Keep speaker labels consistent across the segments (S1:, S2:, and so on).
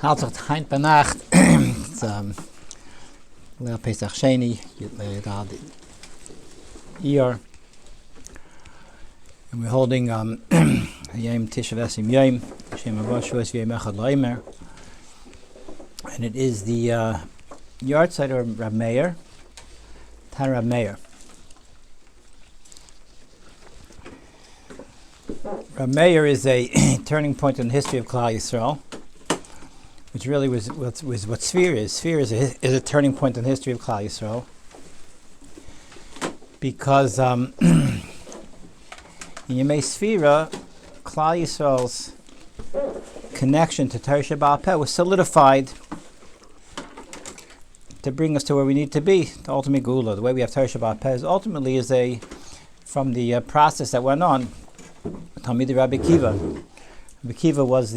S1: Yartzeit heint bei Nacht. It's Leil Pesach Sheini, Yud Iyar. And we're holding Yom Tisha V'Esim Yom, Shem Avoshuas Yom Echad Meir. And it is the Yartzeit of Rab Meir, Tan Rab Meir. Rab Meir is a turning point in the history of Klal Yisrael, which really was what Sphere is. Sphere is a turning point in the history of Klal Yisrael, because in Yemei Sphira, Klal Yisrael's connection to Torah Baal Peh was solidified to bring us to where we need to be, the ultimate Gula. The way we have Torah Baal Peh ultimately is from the process that went on. Talmidei Rabbi Akiva. Rabbi Akiva was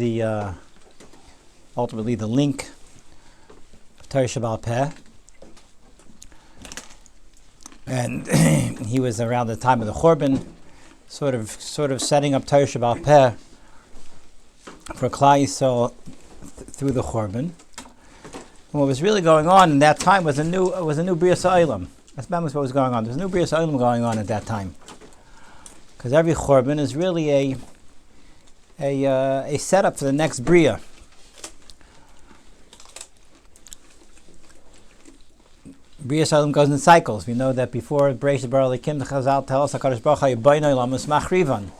S1: ultimately the link of Torah Baal Peh, and he was around the time of the Churban, sort of setting up Torah Baal Peh for Klal Yisrael through the Churban. And what was really going on in that time was a new Brias Ha'olam. That's what was going on. There's a new Brias Ha'olam going on at that time, because every Churban is really a setup for the next Bria. Brias Ha'olam goes in cycles. We know that before Bereishis Bara Elokim, the Chazal tell us HaKadosh Baruch Hu Yibayna Olam Machrivan,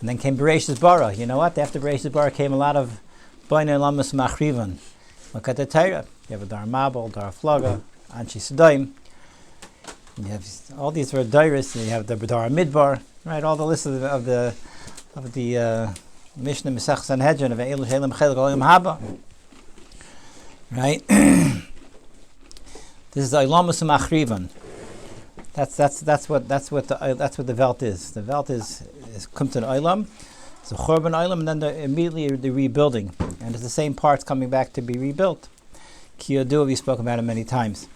S1: and then came Bereishis Bara. You know what? After Bereishis Bara came a lot of Bayna Olam Machrivan. Look at the Torah. You have a Dar Mabel, Dar Flaga, Anshi Sedaim. You have all these Dairis. You have the Dar Midbar. Right, all the lists of the Mishnah Mesech Sanhedrin of Eilu Shelim Chelik Olam Haba. Right. This is Olamus Machrivan. That's what the Welt is. The Welt is Kumt an Olam. It's a Churban Olam, and then immediately the rebuilding, and it's the same parts coming back to be rebuilt. Ki Yodua, we spoke about it many times.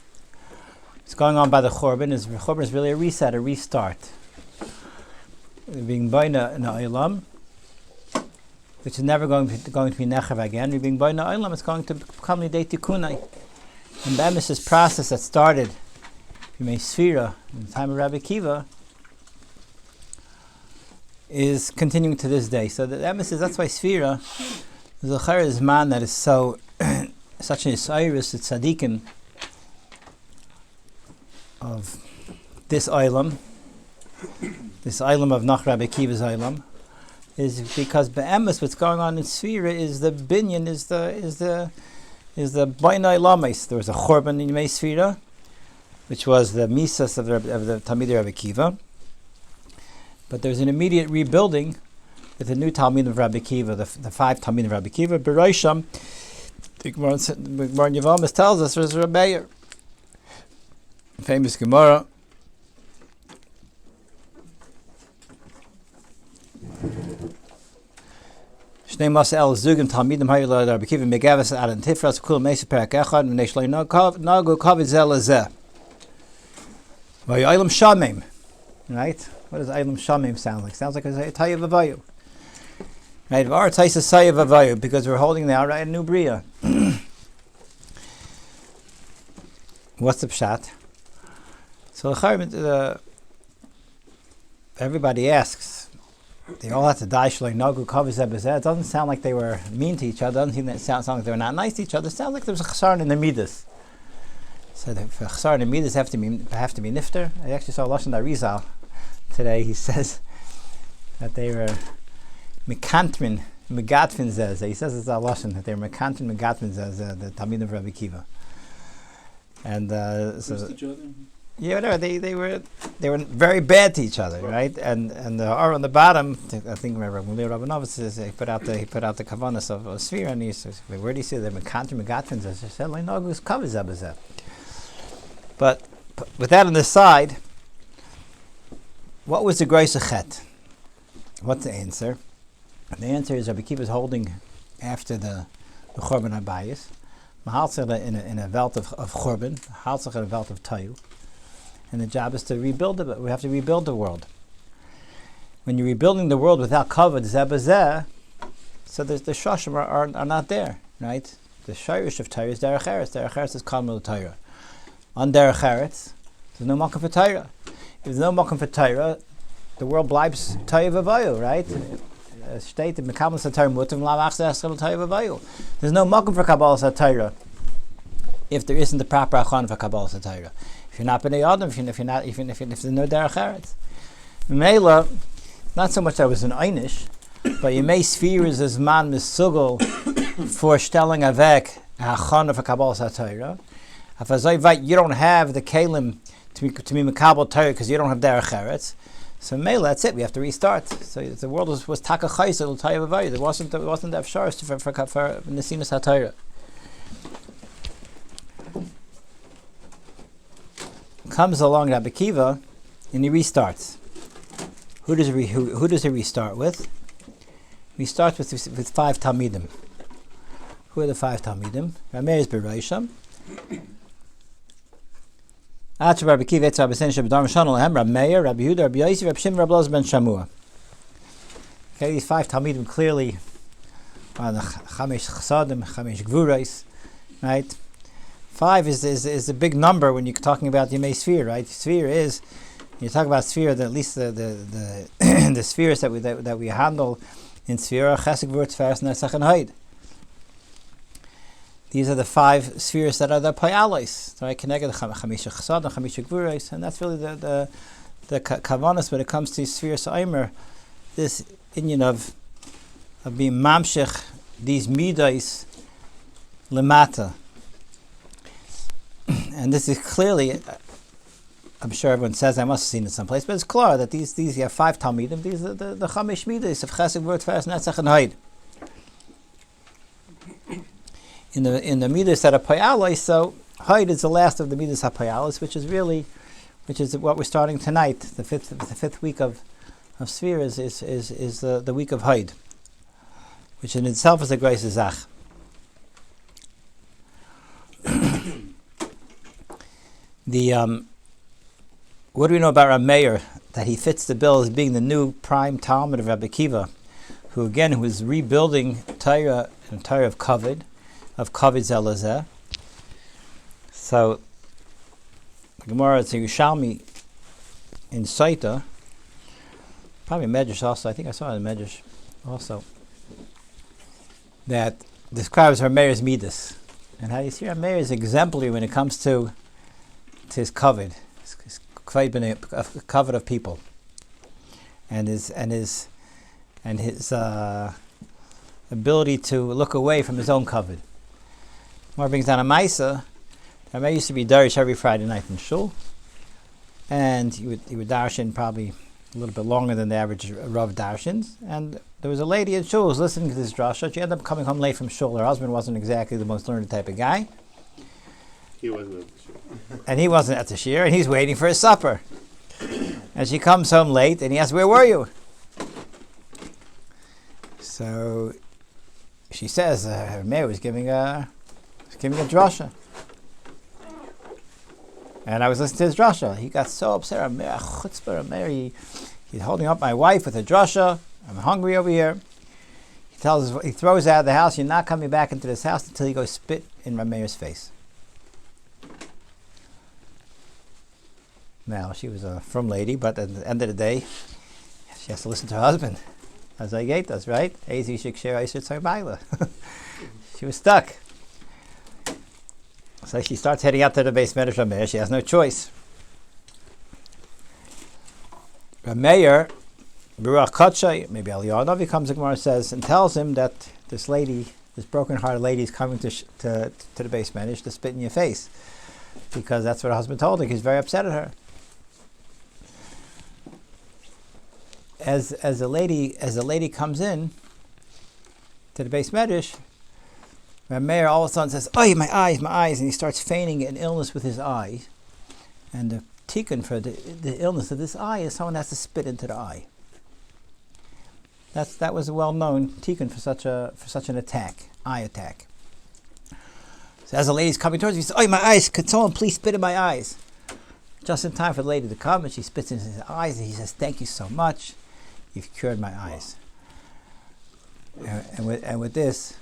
S1: What's going on by the Churban is really a reset, a restart. Being Baina in Olam, which is never going to be Nechav again. Being Baina Olam, it's going to become Lidei Tikunai. And the emis's process that started in Sphira in the time of Rabbi Akiva is continuing to this day. So the emis that's why Sphira is a Charizman man that is so such an Isairis, it's tzaddikim of this Olam of Nach Rabbi Akiva's Olam, is because be'emes what's going on in Sphira is the binyan, is the Bainai Lames. There was a Churban in Yemei Sphira, which was the Misas of the Talmidei Rabbi Akiva. But there's an immediate rebuilding with the new Talmid of Rabbi Akiva, the five Talmid of Rabbi Akiva. Bereisham, the Gemara in Yevamos tells us there's Rabbi Meir, famous Gemara. Shnei Masa El Zugim Talmidim Hayilad Rabbi Akiva Megavas Adan Tifras Kul Meisa Perak Echad V'nei Shloi Nagu Kavid Zel Lezeh Vayolam Shamim. Right? What does Eilam Shamim sound like? Sounds like a Tayyah Vavayu. Right? Yartzeit is Tayyah Vavayu, because we're holding now right a new Bria. What's the pshat? So everybody asks. They all have to die. Shloi Nagu Kavid Zel Lezeh. It doesn't sound like they were mean to each other. It doesn't sound like they were not nice to each other. It sounds like there was a chasar in the midas. So the chasar in the midas have to be nifter. I actually saw Lashon Arizal today. He says that they were Mekantrin Megatfin says. He says it's a Lashon that they were Mekantrin Megatfin says the Talmid of Rabbi Akiva. And yeah, whatever. They were very bad to each other, right? And the R on the bottom, I think remember Meir Rabbanov says he put out the kavanas of Sphira, and he says, where do you see the Mekantrin Megatfin says? He said like no, it covers Abazeh. But with that on the side, what was the grace of Chet? What's the answer? The answer is Rabbi Akiva is holding after the Churban Abayis, Mahalzach in a belt of Churban, Mahalzach in a belt of Tayu, and the job is to rebuild it. We have to rebuild the world. When you're rebuilding the world without covered Zebazeh, so the Shoshim are not there. right? The shirish of Torah is derech eretz. Derech eretz is kalmul Torah. On derech eretz, there's no makom for Torah. If there's no makom for Torah, the world blibes Torah v'vayu, right? State in Mekabel Satorah Mutim Lamachzeh Eschel Torah v'vayu. There's no makom for Kabbalah Satorah if there isn't the proper achon for Kabbalah Satorah. If you're not b'nei Adam, if there's no derech eretz, Meila, not so much that was an einish, but you may sphere is as man misugel for stelling avek achon for Kabbalah Satorah. If you don't have the kalim to be Mekabel Torah because you don't have derech eretz. So Meila, that's it. We have to restart. So the world was taka chaysel Torah v'vayu. There wasn't that afsharis for Nesinas HaTorah. Comes along Rabbi Akiva, and he restarts. Who does he restart with? He starts with 5 Talmidim. Who are the 5 Talmidim? Meir is Bereisham. Rabbi Akiva, Rabbi Sen, Rabbi Shanol, Rabbi Meir, Rabbi Yehuda, Rabbi Yossi, Rabbi Shimon, Rabbi Elazar ben Shamua. Okay, these 5 Talmidim clearly are the Chamesh Chsadim, Chamesh Gvurais, right? 5 is a big number when you're talking about the Yemei Sphere, right? Sphere is, you talk about sphere, at least the the spheres that we handle in Sphere are Chesed, Gvur, Tferes, Netzach, and Haid. These are the 5 spheres that are the Payalis, right? Connected Chamisha Chesad and Chamisha Gvurais, and that's really the Kavanas when it comes to Sphere Saimer, this union of being Mamshech, these Midais, Lemata. And this is clearly, I'm sure everyone says, I must have seen it someplace, but it's clear that these you have 5 Talmidim, these are the Chamish Midas of Chesed, Gvur, Tferes, Netzach, and Haid. In the Midas that are Payalis, so Haid is the last of the Midas HaPayalis, which is what we're starting tonight. The fifth week of Sphere is the week of Haid, which in itself is a grace Zach. What do we know about Rabbi Meir? That he fits the bill as being the new prime Talmud of Rabbi Akiva, who is rebuilding Torah and Torah of Kavod Zelazeh. So the Gemara is Yerushalmi in Saita, probably Medrash also. I think I saw it in Medrash also, that describes Rabbi Meir's midas, and how you see Rabbi Meir is exemplary when it comes to his kavod, his kavod of people, and his ability to look away from his own kavod. More brings down a Maisa. Rabbi Meir used to be darish every Friday night in shul, and he would darshan probably a little bit longer than the average Rav darshans. And there was a lady in shul who was listening to this drasha. She ended up coming home late from shul. Her husband wasn't exactly the most learned type of guy.
S2: He wasn't at the shul.
S1: And he wasn't at the shir, and he's waiting for his supper. And she comes home late, and he asks, "Where were you?" So she says, her mayor was giving a drasha. And I was listening to his drasha. He got so upset. He's holding up my wife with a drasha. I'm hungry over here. He throws out of the house. You're not coming back into this house until you go spit in Rameir's face. Now, she was a frum lady, but at the end of the day, she has to listen to her husband. As I gate does, right? She was stuck. So she starts heading out to the base Medrash Rameir. She has no choice. Rameir, Baruch Kotchay, maybe Eliyahu comes to Gemara, says, and tells him that this lady, this broken-hearted lady, is coming to the base Medrash to spit in your face, because that's what her husband told her. He's very upset at her. As the lady comes in to the base Medrash, Meir all of a sudden says, "Oh, my eyes," and he starts feigning an illness with his eye. And the tikkun for the illness of this eye is someone has to spit into the eye. That was a well-known tikkun for such an attack, eye attack. So as the lady's coming towards him, he says, "Oh, my eyes! Could someone please spit in my eyes?" Just in time for the lady to come, and she spits in his eyes, and he says, "Thank you so much. You've cured my eyes." And with this,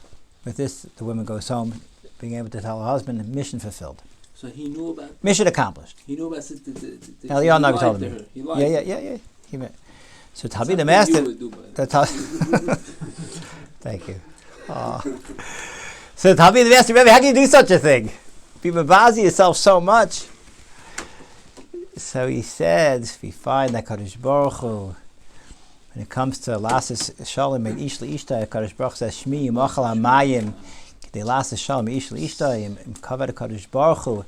S1: With this, the woman goes home, being able to tell her husband, mission fulfilled.
S3: So he knew about.
S1: Mission accomplished.
S3: He knew about
S1: Eliyahu Navi told him.
S3: He lied to her.
S1: Yeah. So Talmidim asked him. Thank you. So Talmidim asked him, Rebbe, how can you do such a thing? Be mabazi yourself so much. So he said, we find that Kadosh Baruch Hu, when it comes to Lasis Shalom and Ish Ishta, Kadosh Baruch Hu says, Shmi Yimachal HaMayim, K'dei Lasis Shalom Ish Ishta, Yim covered Kadosh Baruch Hu,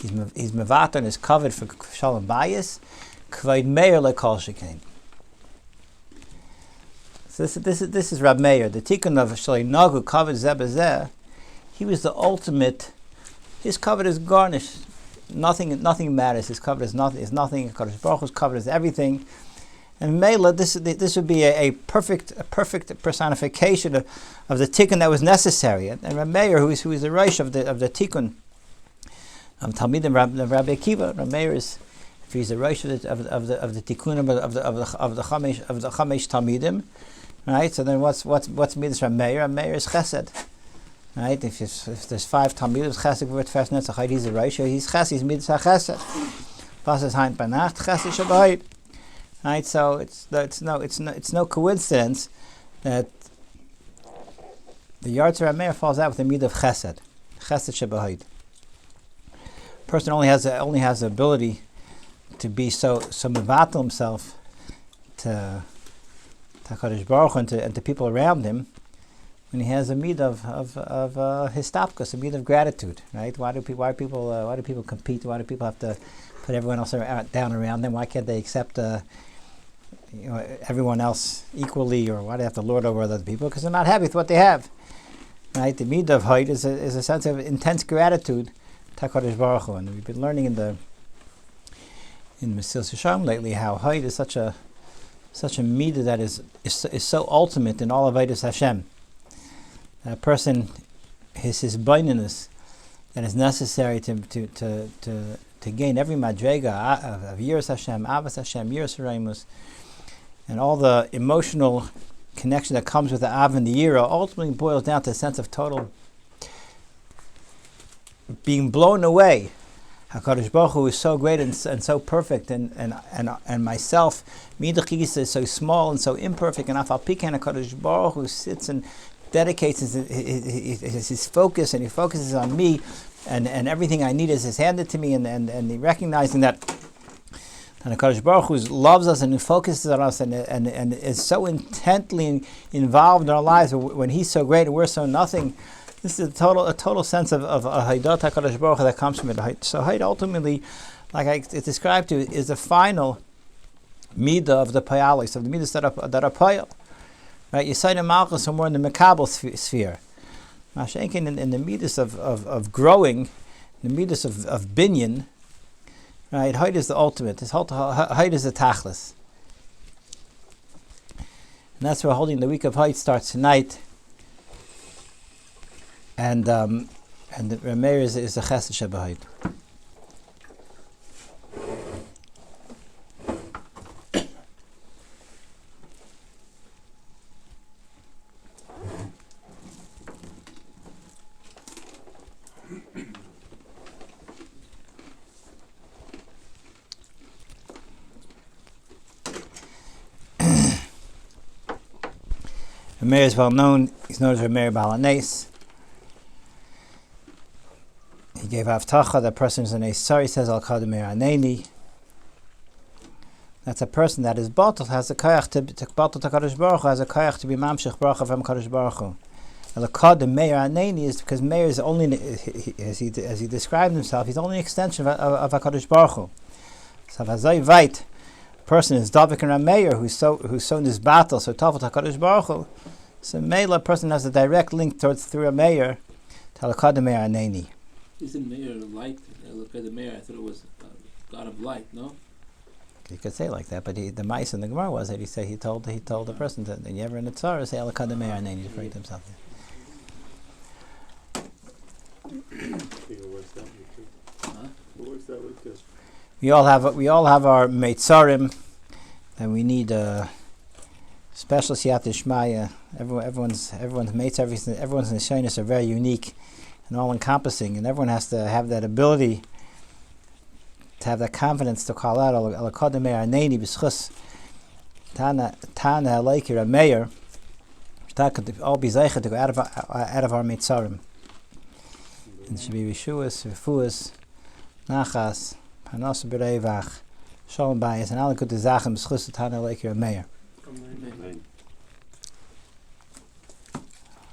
S1: he's mevater and is covered for Shalom Bayis, K'vayd Meir Lekol Shekain. So this is Rab Meir, the tikkun of Shalei Nagu covered Zeh B'Zeh. He was the ultimate. His covered is garnished. Nothing matters. His covered is nothing. Kadosh Baruch Hu's covered is everything. And Mela, this would be a perfect personification of the tikkun that was necessary. And Rab Meir, who is the Reish of the tikkun, Talmidim Rabbi Akiva, Rab Meir is, if he's the Reish of the tikkun of the Chamesh Talmidim, right? So then what's midas Rab Meir? Rab Meir is Chesed. Right? If there's 5 Talmidim, Chesed Gvurt Fest Netzach, he's a Reish, he's Chesed, he's midas HaChesed. Passes Hein Panacht, Chesed Shabbat. Right, so it's no coincidence that the Yartzeit Meir falls out with the midah of Chesed Shebahid. Person only has the ability to be so mevatel himself to Kadosh Baruch Hu and to people around him when he has a midah of histapkus, a midah of gratitude. Right? Why do people compete? Why do people have to put everyone else down around them? Why can't they accept everyone else equally, or why do they have to lord over other people? Because they're not happy with what they have. Right? The midah of Hayd is a sense of intense gratitude to HaKadosh Baruch Hu, and we've been learning in Mesilas Yesharim lately how Hayd is such a midah that is so ultimate in all of Avodas Hashem. A person, his baininess that is necessary to gain every madrega of Yiras Hashem, Avas Hashem, Yiras Hareimus, and all the emotional connection that comes with the Av and the Yira ultimately boils down to a sense of total being blown away. HaKadosh Baruch Hu is so great and so perfect, and myself, Midach is so small and so imperfect, and Afal Pikan HaKadosh Baruch Hu sits and dedicates his focus, and he focuses on me, and everything I need is handed to me, and recognizing that HaKadosh Baruch Hu loves us and focuses on us and is so intently involved in our lives when He's so great and we're so nothing. This is a total sense of Haidat HaKadosh Baruch Hu that comes from it. So Haid ultimately, like it's described to, is the final midah of the payalis, of the midas that are payal. Right? Yisayim Malchus are more in the Mekabel sphere. Mashenkin in the midas of growing, the midas of binyan. Right? Haid is the ultimate. Haid is the tachlis. And that's where holding the week of Haid starts tonight. And the Meir is the Chesed Shebahid. Meir is well known. He's known as Meir Baal HaNes. He gave Avtacha, that person is an Eisar, he says, Al Kadem Meir Aneni. That's a person that is Batal, has a Kayach to Batal to Kadosh Baruch Hu, has a Kayach to be Mamshech Baruch Hu from Kadosh Baruch Hu. Al Kadem Meir Aneni is because Meir is only, as he described himself, he's only an extension of HaKadosh Baruch Hu. So Vazai Vait, person is Davik and Meir, who's so in this battle, so Tafel to HaKadosh Baruch Hu. So Meir, a person has a direct link through a Meir to Al Kadem Meir Aneni.
S3: Isn't Meir light? Look at the Meir. I thought it was God of light. No.
S1: You could say like that, but the mice in the Gemara was that he told the person that you ever in the Tzara say Al Kadem Meir Aneni, he's afraid to himself. We all have our Meitzarim, and we need a special Siyat Shmaya Everyone's mates, everyone's Sheini are very unique and all encompassing, and everyone has to have that ability to have that confidence to call out al kodem Meir aneni b'schus tana leikir a Meir. That could all be zeicha to go out of our mitzarim. And it should be Rishuas, Refuas, Nachas, Panos Berevach, Shalom Bayis, and all the good Zachen, B'schus Tana Leikir Meir.
S3: Amen.
S2: Amen.